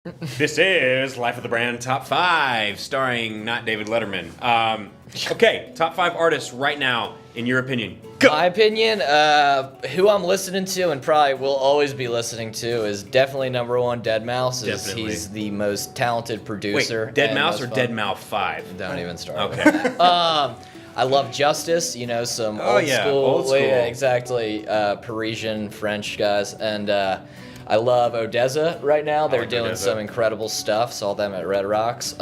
This is Life of the Brand Top 5, starring not David Letterman. Okay, top 5 artists right now, in your opinion. Go! My opinion, who I'm listening to and probably will always be listening to is definitely number one, Deadmau5. Definitely. He's the most talented producer. Wait, Deadmau5 most or fun. Deadmau5 5? Don't even start. Okay. I love Justice, some Oh, old yeah, school. old school. Yeah, exactly. Parisian French guys. And I love Odessa right now. They're like doing Odessa. some incredible stuff. Saw them at Red Rocks.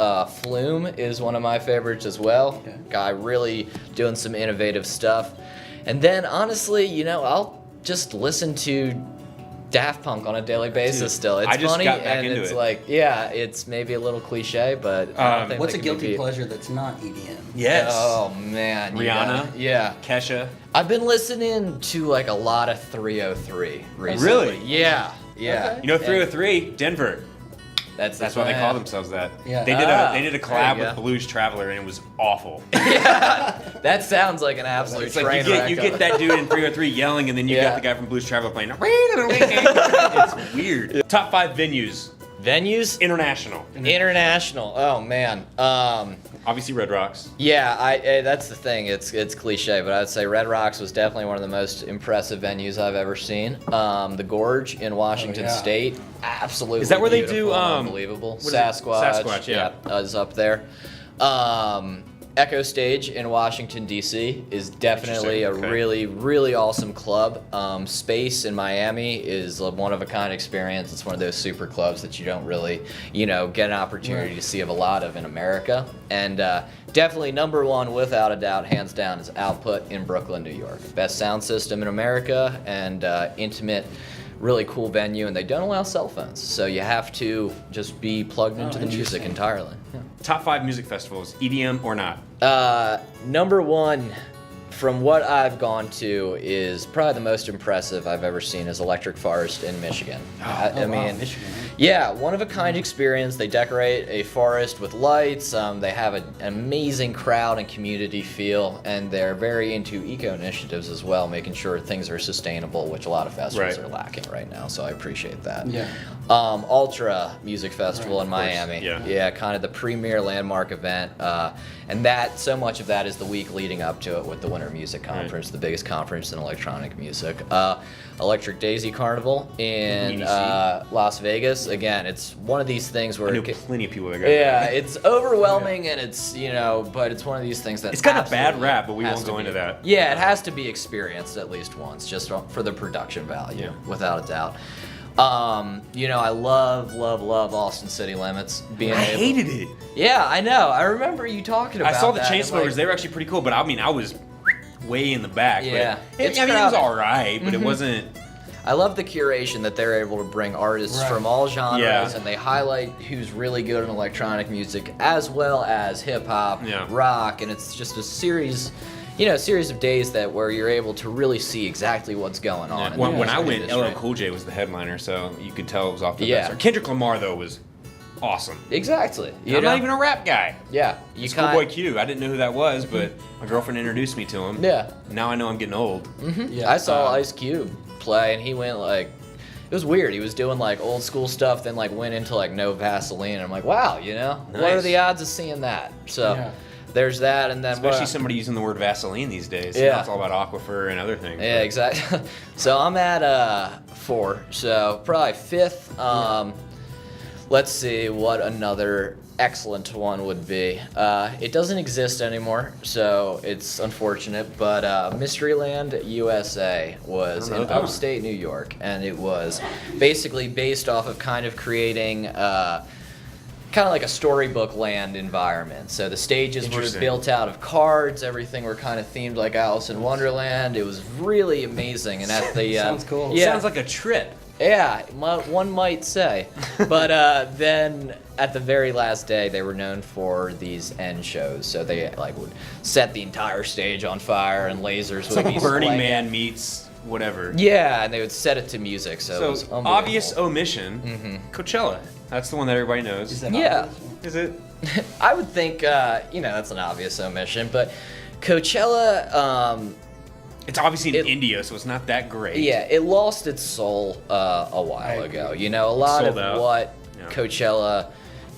Flume is one of my favorites as well. Okay. Guy really doing some innovative stuff. And then honestly, I'll just listen to Daft Punk on a daily basis Dude, still. It's I just funny got back and into it's it. like, yeah, it's maybe a little cliche, but I don't think What's they a can be guilty beat. pleasure that's not E EDM? Yes. Oh man, you Rihanna? gotta- yeah. Kesha. I've been listening to like a lot of 303 recently. Really? Yeah, yeah. Okay. You know 303, Denver. That's That's why they call themselves that. Yeah. They did a there collab you with go. Blues Traveler and it was awful. That sounds like an absolute It's like train you wreck. get that dude in 303 yelling and then you Yeah. got the guy from Blues Traveler playing. It's weird. Top 5 venues. Venues, International. international. Oh man. Obviously Red Rocks. Yeah, that's the thing. It's cliche, but I would say Red Rocks was definitely one of the most impressive venues I've ever seen. The Gorge in Washington yeah. State, absolutely. Is that where they do, beautiful and unbelievable? what is it? Sasquatch. Sasquatch, yeah. Is up there. Echo Stage in Washington D.C. is definitely a Interesting, okay. really, really awesome club. Space in Miami is a one of a kind experience. It's one of those super clubs that you don't really, get an opportunity to see of a lot of in America. And definitely number one, without a doubt, hands down, is Output in Brooklyn, New York. Best sound system in America and intimate. Really cool venue, and they don't allow cell phones, so you have to just be plugged into the music interesting. entirely. Top 5 music festivals, EDM or not. Number one, from what I've gone to, is probably the most impressive I've ever seen is Electric Forest in Michigan. I Wow, mean, Michigan. yeah, one of a kind experience. They decorate a forest with lights. They have an amazing crowd and community feel, and they're very into eco initiatives as well, making sure things are sustainable, which a lot of festivals Right. are lacking right now. So I appreciate that. Yeah. Ultra Music Festival Right, in of course, Miami. yeah. Kind of the premier landmark event, and that so much of that is the week leading up to it with the Winter Music Conference, the biggest conference in electronic music. Electric Daisy Carnival in EDC. Las Vegas. Again, it's one of these things where I knew plenty of people that got yeah, that. it's overwhelming and it's but it's one of these things that It's got a bad absolutely rap, but we has won't to go be- into that. Yeah, it has to be experienced at least once, just for the production value, Yeah. without a doubt. I love Austin City Limits. Being I able- hated it. Yeah, I know. I remember you talking about I saw the that, and, Chainsmokers. like, They were actually pretty cool, but I mean, I was way in the back. Yeah. But It's it was crowded. all right, but it wasn't. I love the curation that they're able to bring artists Right. from all genres, Yeah. and they highlight who's really good in electronic music as well as hip hop, Yeah. rock, and it's just a series of days where you're able to really see exactly what's going on. in the When I music went, industry. LL Cool J was the headliner, so you could tell it was off the Yeah. best start. Kendrick Lamar though was awesome. Exactly. I'm not even a rap guy. Yeah. You Schoolboy Q. I didn't know who that was, but my girlfriend introduced me to him. Yeah. Now I know I'm getting old. Yeah. I saw Ice Cube play, and he went like. It was weird. He was doing like old school stuff, then like went into like no Vaseline. And I'm like, wow, what are Nice. the odds of seeing that? So Yeah. there's that, and then Especially somebody using the word Vaseline these days. Yeah. Now it's all about aquifer and other things. Yeah, exactly. So I'm at 4. So probably 5th. Let's see what another excellent one would be. It doesn't exist anymore, so it's unfortunate. But Mysteryland USA was I don't know in that one. upstate New York, and it was basically based off of kind of creating. Kind of like a storybook land environment. So the stages were Interesting. built out of cards. Everything were kind of themed like Alice in Wonderland. It was really amazing. And at the Sounds cool. Yeah, Sounds like a trip. yeah, one might say. But then at the very last day, they were known for these end shows. So they would set the entire stage on fire, and lasers It's would like be Burning spraying Man it. meets whatever. Yeah, and they would set it to music. So, it was So unbelievable. obvious omission. Coachella. That's the one that everybody knows. Is that Yeah. obvious? Is it? I would think, that's an obvious omission, but Coachella, It's obviously in It- India, so it's not that great. yeah, it lost its soul a while I ago. agree. A lot Sold of out. what Yeah. Coachella,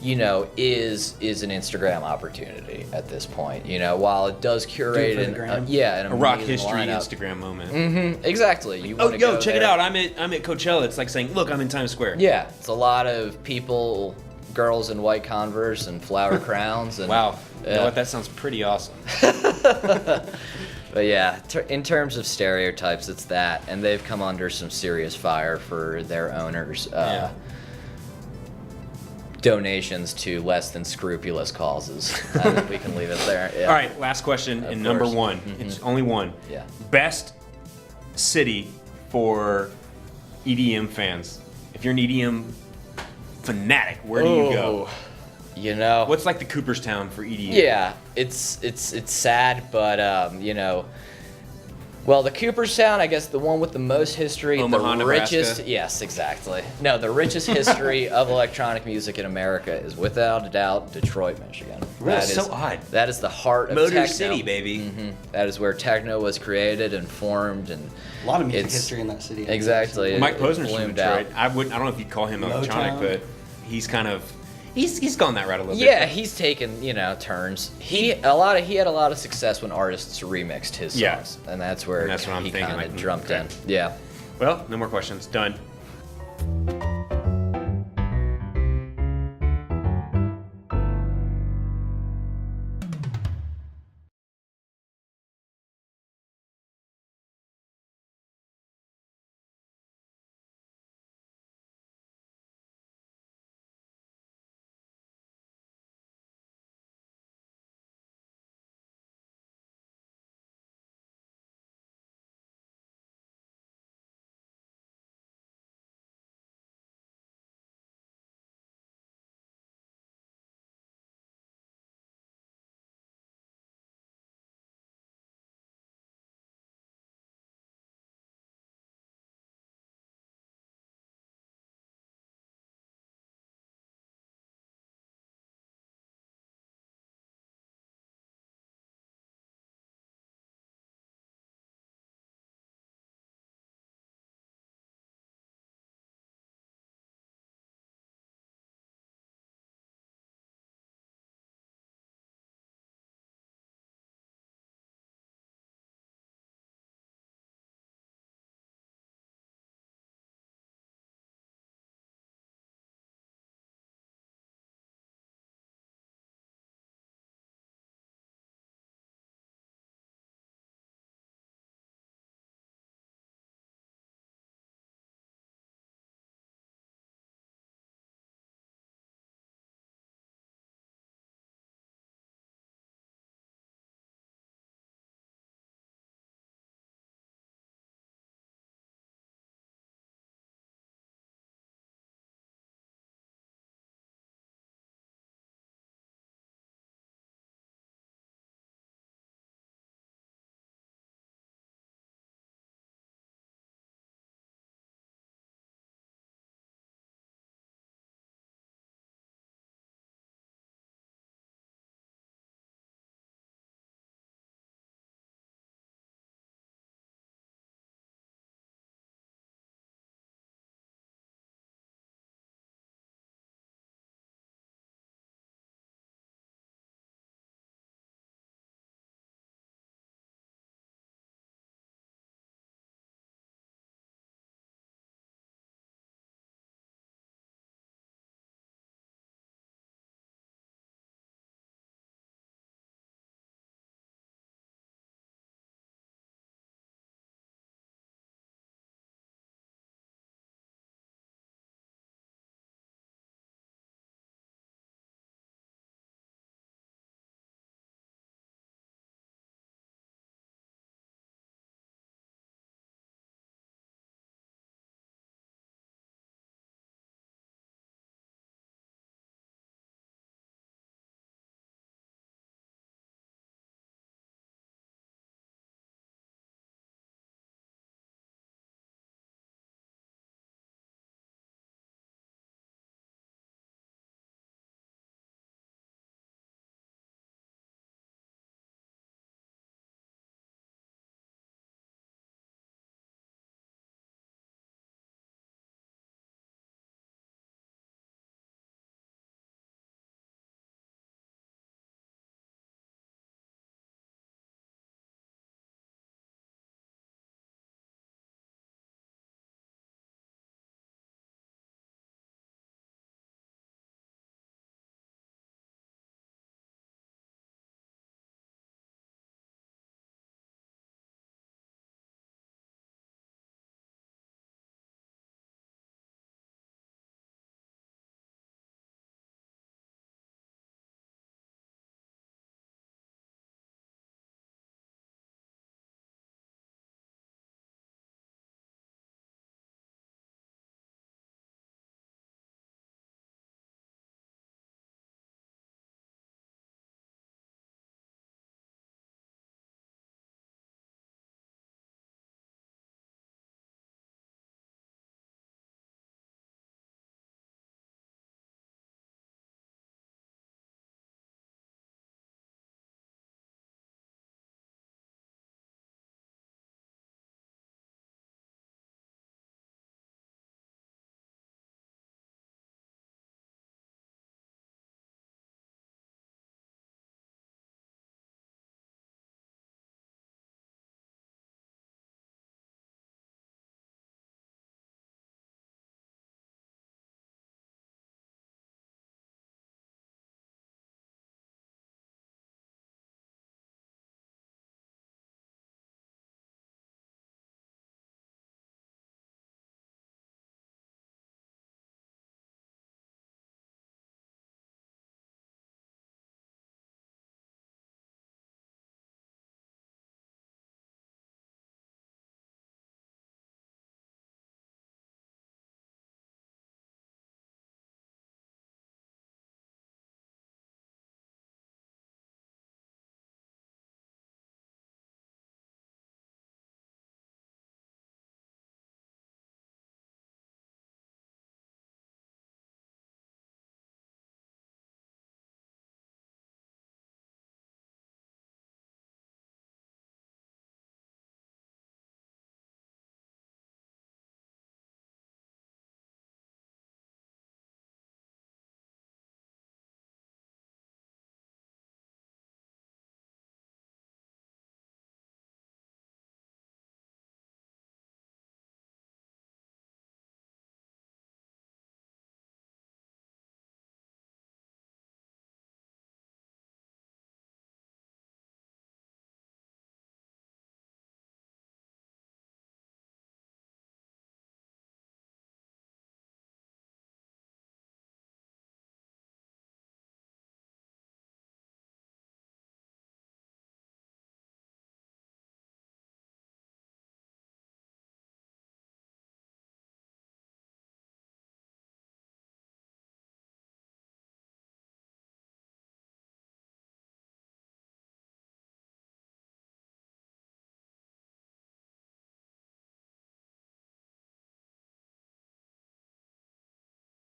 you know, is an Instagram opportunity at this point. You know, while it does curate Do it for the gram. an A rock amazing history lineup. Instagram moment. Exactly. You Oh, wanna yo, go check it there. out. I'm at Coachella. It's like saying, look, I'm in Times Square. Yeah, it's a lot of people, girls in white Converse and flower crowns. And, Wow. You know Yeah. what? That sounds pretty awesome. But yeah, in terms of stereotypes, it's that, and they've come under some serious fire for their owners' donations to less than scrupulous causes. I think we can leave it there. Yeah. All right, last question, Of and number course. one. It's only one. Yeah. Best city for EDM fans. If you're an EDM fanatic, where do you go? You know, What's like the Cooperstown for EDM? yeah, it's sad, but you know, well, the Cooperstown, I guess the one with the most history, Omaha, the Nebraska? richest, yes, exactly. No, the richest history of electronic music in America is without a doubt Detroit, Michigan. Really? That So is- odd. That is the heart of Motor techno. City, baby. That is where techno was created and formed, and A lot of music It's- history in that city. exactly. Mike it Posner's from bloomed Detroit. out. I don't know if you'd call him electronic, Motown? but he's kind of he's gone that route a little bit. Yeah, he's taken, you know, turns. He had a lot of success when artists remixed his songs, Yeah. and that's where And that's what I'm he thinking, kind like, of jumped okay. in. Yeah. Well, no more questions. Done.